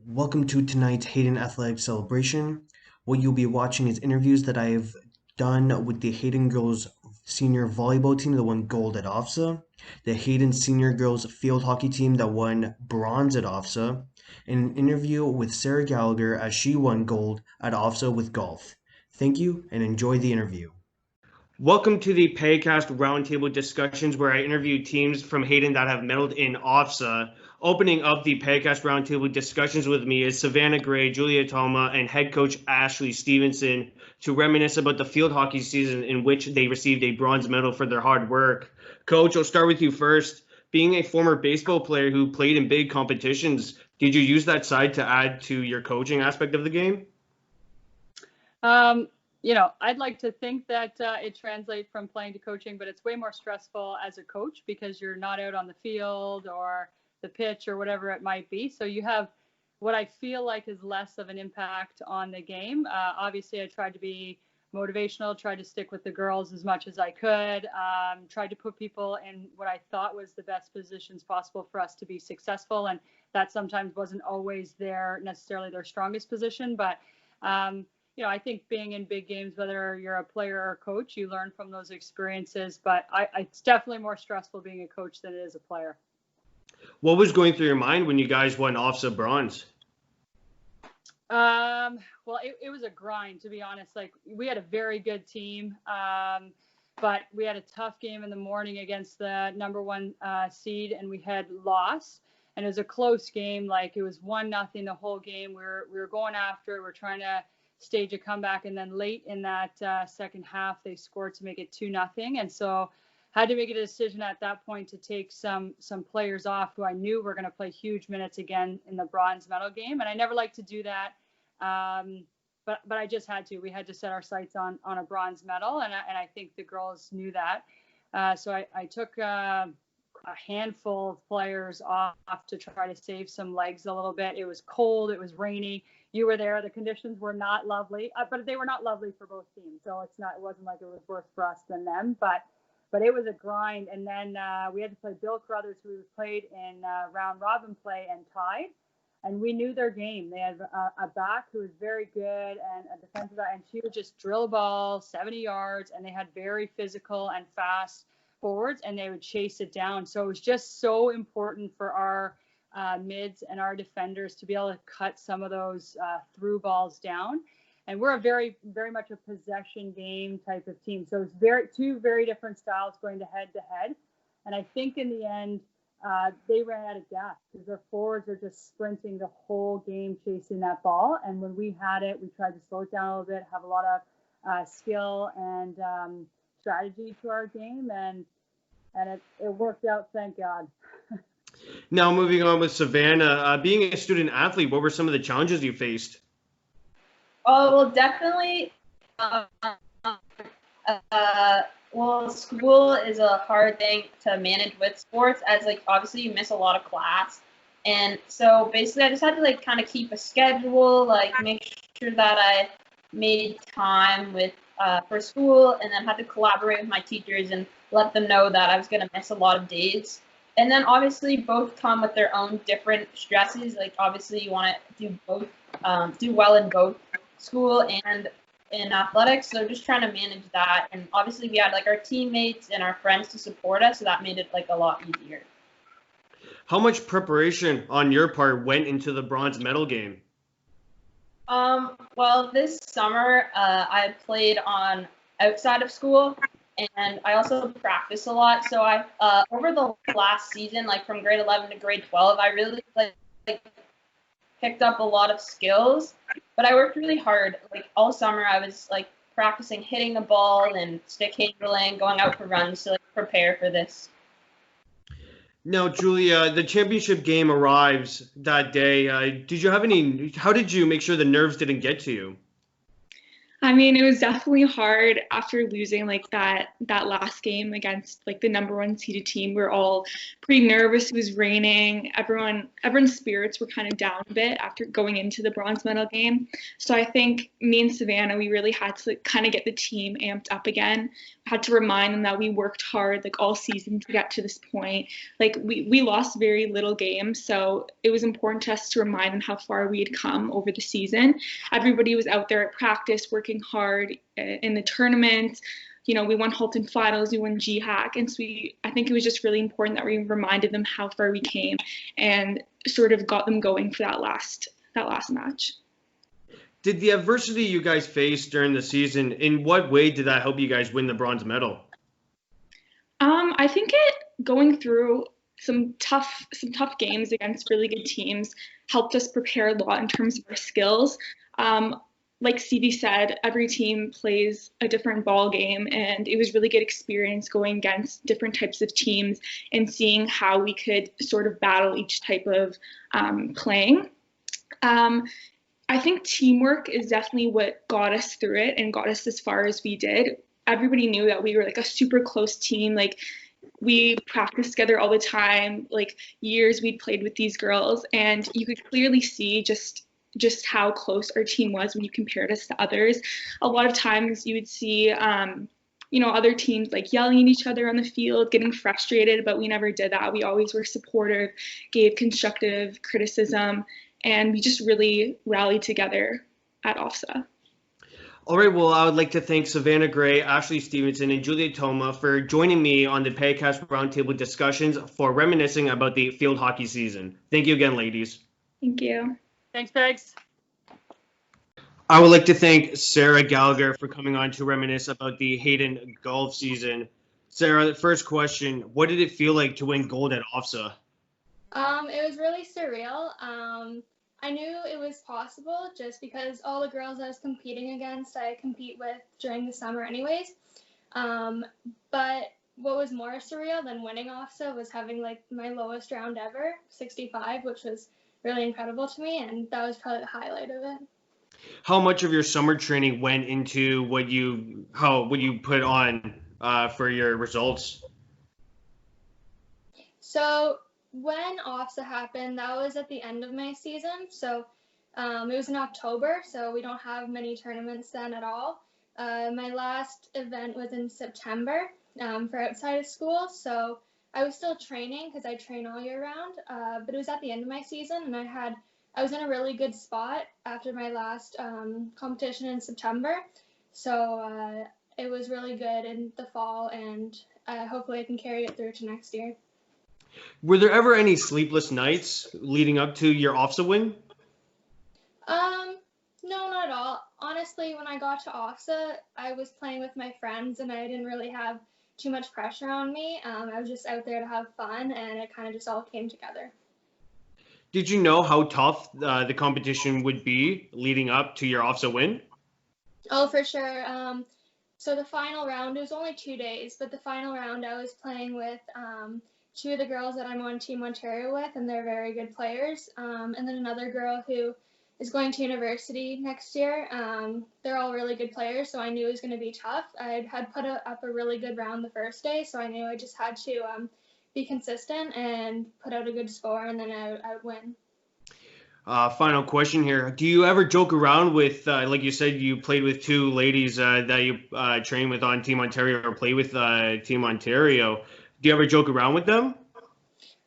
Welcome to tonight's Hayden Athletic celebration. What you'll be watching is interviews that I've done with the Hayden girls senior volleyball team that won gold at OFSAA, the Hayden senior girls field hockey team that won bronze at OFSAA, and an interview with Sarah Gallagher as she won gold at OFSAA with golf. Thank you and enjoy the interview. Welcome to the Pagcast roundtable discussions where I interview teams from Hayden that have medaled in OFSAA. Opening up the Pagcast roundtable discussions with me is Savannah Gray, Julia Toma, and head coach Ashley Stevenson to reminisce about the field hockey season in which they received a bronze medal for their hard work. Coach, I'll start with you first. Being a former baseball player who played in big competitions, did you use that side to add to your coaching aspect of the game? I'd like to think that it translates from playing to coaching, but it's way more stressful as a coach because you're not out on the field or the pitch or whatever it might be. So you have what I feel like is less of an impact on the game. Obviously, I tried to be motivational, tried to stick with the girls as much as I could, tried to put people in what I thought was the best positions possible for us to be successful. And that sometimes wasn't always necessarily their strongest position, but I think being in big games, whether you're a player or a coach, you learn from those experiences. But it's definitely more stressful being a coach than it is a player. What was going through your mind when you guys won OFSAA bronze? Well, it was a grind, to be honest. Like, we had a very good team, but we had a tough game in the morning against the number one seed, and we had lost. And it was a close game. Like, it was 1-0 the whole game. We were going after it. We're trying to stage a comeback, and then late in that second half they scored to make it 2-0, and so had to make a decision at that point to take some players off who I knew were going to play huge minutes again in the bronze medal game. And I never like to do that, but I just had to. We had to set our sights on a bronze medal, and I think the girls knew that. So I took a handful of players off to try to save some legs a little bit. It was cold, it was rainy. You were there. The conditions were not lovely, but they were not lovely for both teams. So it wasn't like it was worse for us than them, but it was a grind. And then we had to play Bill Carruthers, who played in round robin play and tied. And we knew their game. They had a back who was very good and a defensive back, and she would just drill ball 70 yards. And they had very physical and fast forwards, and they would chase it down. So it was just so important for our mids and our defenders to be able to cut some of those through balls down. And we're a very, very much a possession game type of team. So it's two very different styles going to head. And I think in the end, they ran out of gas because their forwards are just sprinting the whole game chasing that ball. And when we had it, we tried to slow it down a little bit, have a lot of skill and strategy to our game. And it worked out, thank God. Now, moving on with Savannah, being a student athlete, what were some of the challenges you faced? Oh, well, definitely. School is a hard thing to manage with sports, as like obviously you miss a lot of class, and so basically I just had to like kind of keep a schedule, like make sure that I made time with for school, and then had to collaborate with my teachers and let them know that I was gonna miss a lot of days. And then obviously both come with their own different stresses. Like obviously you want to do both, do well in both school and in athletics. So just trying to manage that. And obviously we had like our teammates and our friends to support us, so that made it like a lot easier. How much preparation on your part went into the bronze medal game? Well, this summer I played on outside of school. And I also practice a lot. So I, over the last season, like from grade 11 to grade 12, I really like picked up a lot of skills. But I worked really hard. Like all summer, I was like practicing hitting the ball and stick handling, going out for runs to like prepare for this. Now, Julia, the championship game arrives that day. How did you make sure the nerves didn't get to you? I mean, it was definitely hard after losing like that last game against like the number one seeded team. We were all pretty nervous. It was raining. Everyone's spirits were kind of down a bit after going into the bronze medal game. So I think me and Savannah, we really had to kind of get the team amped up again. We had to remind them that we worked hard like all season to get to this point. Like we lost very little games, so it was important to us to remind them how far we had come over the season. Everybody was out there at practice working hard in the tournament. You know, we won Halton finals, we won GHAC, and so I think it was just really important that we reminded them how far we came and sort of got them going for that last match. Did the adversity you guys faced during the season, in what way did that help you guys win the bronze medal? I think going through some tough games against really good teams helped us prepare a lot in terms of our skills. Like Stevie said, every team plays a different ball game, and it was really good experience going against different types of teams and seeing how we could sort of battle each type of playing. I think teamwork is definitely what got us through it and got us as far as we did. Everybody knew that we were like a super close team. Like we practiced together all the time, like years we'd played with these girls, and you could clearly see just how close our team was when you compared us to others. A lot of times you would see, other teams like yelling at each other on the field, getting frustrated, but we never did that. We always were supportive, gave constructive criticism, and we just really rallied together at OFSAA. All right, well, I would like to thank Savannah Gray, Ashley Stevenson, and Julia Toma for joining me on the Pagcast Roundtable discussions for reminiscing about the field hockey season. Thank you again, ladies. Thank you. Thanks, Pegs. I would like to thank Sarah Gallagher for coming on to reminisce about the Hayden golf season. Sarah, the first question, what did it feel like to win gold at OFSAA? It was really surreal. I knew it was possible just because all the girls I was competing against, I compete with during the summer anyways. But what was more surreal than winning OFSAA was having like my lowest round ever, 65, which was really incredible to me, and that was probably the highlight of it. How much of your summer training went into what you put on for your results? So when OFSAA happened, that was at the end of my season. So it was in October, so we don't have many tournaments then at all. My last event was in September for outside of school, so I was still training because I train all year round, but it was at the end of my season, and I was in a really good spot after my last competition in September, so it was really good in the fall, and hopefully I can carry it through to next year. Were there ever any sleepless nights leading up to your OFSAA win? No, not at all. Honestly, when I got to OFSAA, I was playing with my friends, and I didn't really have too much pressure on me. I was just out there to have fun, and it kind of just all came together. Did you know how tough the competition would be leading up to your OFSAA win? Oh, for sure. So the final round, it was only 2 days, but the final round I was playing with two of the girls that I'm on Team Ontario with, and they're very good players. And then another girl who is going to university next year. They're all really good players, so I knew it was going to be tough. I had put up a really good round the first day, so I knew I just had to be consistent and put out a good score, and then I would win. Final question here. Do you ever joke around with, like you said, you played with two ladies that you train with on Team Ontario or play with Team Ontario. Do you ever joke around with them?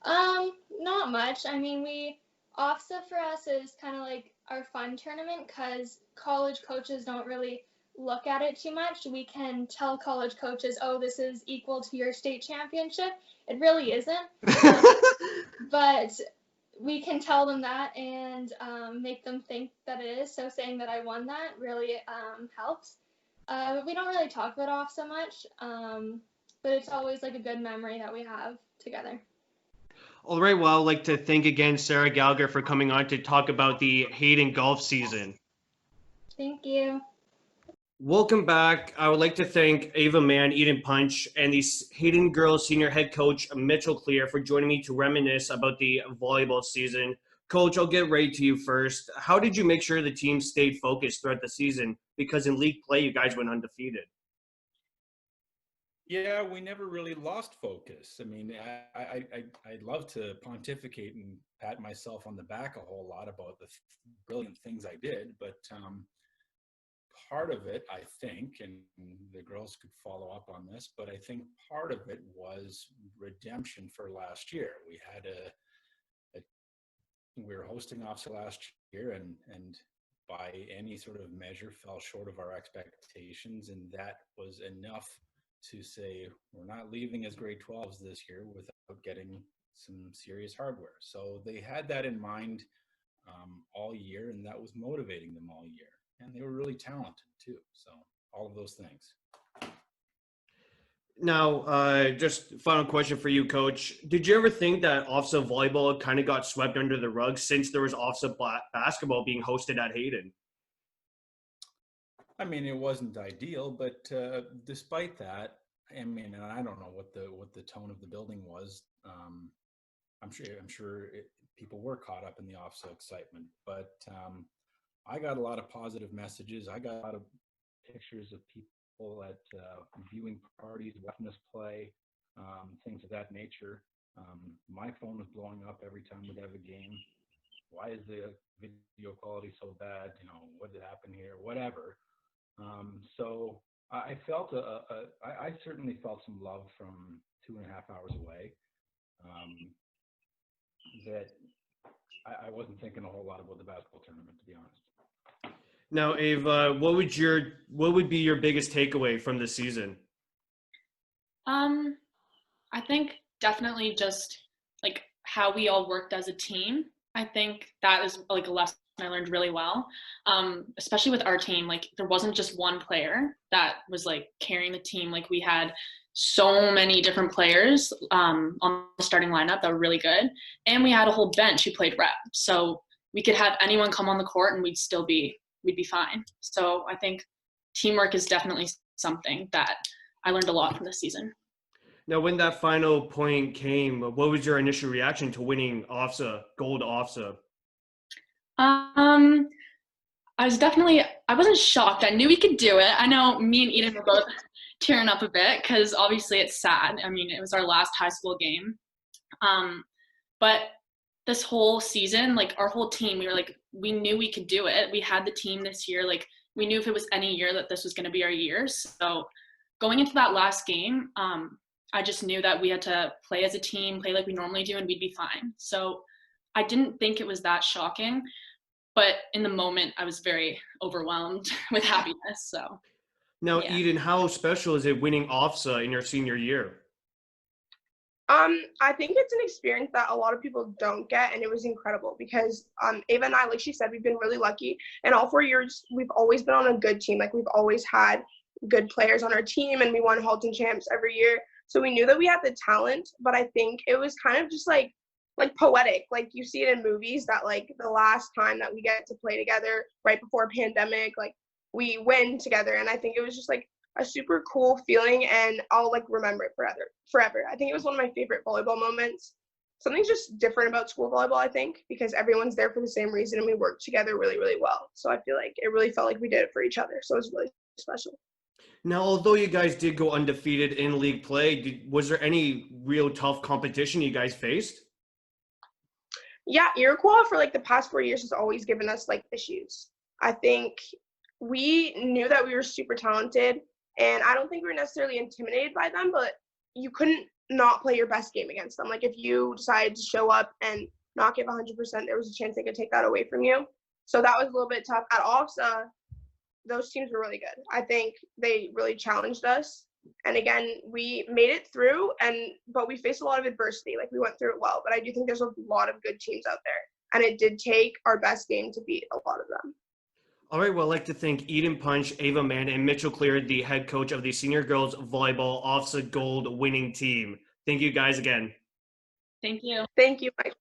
Not much. I mean, OFSAA for us is kind of like our fun tournament because college coaches don't really look at it too much. We can tell college coaches, oh, this is equal to your state championship. It really isn't. But we can tell them that and make them think that it is. So saying that I won that really helps. But we don't really talk about OFSAA much. But it's always like a good memory that we have together. All right, well, I'd like to thank again Sarah Gallagher for coming on to talk about the Hayden golf season. Thank you. Welcome back. I would like to thank Ava Mann, Eden Punch, and the Hayden girls senior head coach Mitchell Clear for joining me to reminisce about the volleyball season. Coach, I'll get right to you first. How did you make sure the team stayed focused throughout the season? Because in league play, you guys went undefeated. Yeah, we never really lost focus. I mean, I'd love to pontificate and pat myself on the back a whole lot about the brilliant things I did, but part of it, I think, and the girls could follow up on this, but I think part of it was redemption for last year. We were hosting OFSAA last year, and by any sort of measure fell short of our expectations, and that was enough to say we're not leaving as grade 12s this year without getting some serious hardware. So they had that in mind all year, and that was motivating them all year. And they were really talented too. So all of those things. Now, just final question for you, Coach. Did you ever think that OFSAA volleyball kind of got swept under the rug since there was OFSAA basketball being hosted at Hayden? I mean, it wasn't ideal, but despite that, I mean, and I don't know what the tone of the building was. I'm sure people were caught up in the OFSAA excitement, but I got a lot of positive messages. I got a lot of pictures of people at viewing parties, watching us play, things of that nature. My phone was blowing up every time we'd have a game. Why is the video quality so bad? You know, what did happen here? Whatever. So I felt I certainly felt some love from 2.5 hours away. That I wasn't thinking a whole lot about the basketball tournament, to be honest. Now, Ava, what would be your biggest takeaway from this season? I think definitely just like how we all worked as a team. I think that is like a lesson I learned really well, especially with our team. Like there wasn't just one player that was like carrying the team. Like we had so many different players on the starting lineup that were really good, and we had a whole bench who played rep. So we could have anyone come on the court and we'd be fine. So I think teamwork is definitely something that I learned a lot from this season. Now, when that final point came, what was your initial reaction to winning OFSAA, gold OFSAA? I wasn't shocked. I knew we could do it. I know me and Eden were both tearing up a bit because obviously it's sad. I mean, it was our last high school game. But this whole season, like our whole team, we knew we could do it. We had the team this year. Like we knew if it was any year that this was going to be our year. So going into that last game, I just knew that we had to play as a team, play like we normally do, and we'd be fine. So I didn't think it was that shocking, but in the moment I was very overwhelmed with happiness. So now, yeah. Eden, how special is it winning OFSAA in your senior year? I think it's an experience that a lot of people don't get, and it was incredible because Ava and I, like she said, we've been really lucky. And all 4 years, we've always been on a good team. Like we've always had good players on our team, and we won Halton champs every year. So we knew that we had the talent, but I think it was kind of just like poetic. Like you see it in movies that like the last time that we get to play together right before a pandemic, like we win together. And I think it was just like a super cool feeling, and I'll like remember it forever. I think it was one of my favorite volleyball moments. Something's just different about school volleyball, I think, because everyone's there for the same reason and we work together really, really well. So I feel like it really felt like we did it for each other. So it was really special. Now, although you guys did go undefeated in league play, was there any real tough competition you guys faced? Yeah, Iroquois for like the past 4 years has always given us like issues. I think we knew that we were super talented, and I don't think we were necessarily intimidated by them, but you couldn't not play your best game against them. Like if you decided to show up and not give 100%, there was a chance they could take that away from you. So that was a little bit tough. At OFSAA, those teams were really good. I think they really challenged us. And again, we made it through, but we faced a lot of adversity. Like we went through it well, but I do think there's a lot of good teams out there. And it did take our best game to beat a lot of them. All right, well, I'd like to thank Eden Punch, Ava Mann, and Mitchell Clear, the head coach of the Senior Girls Volleyball OFSAA Gold winning team. Thank you guys again. Thank you. Thank you, Mike.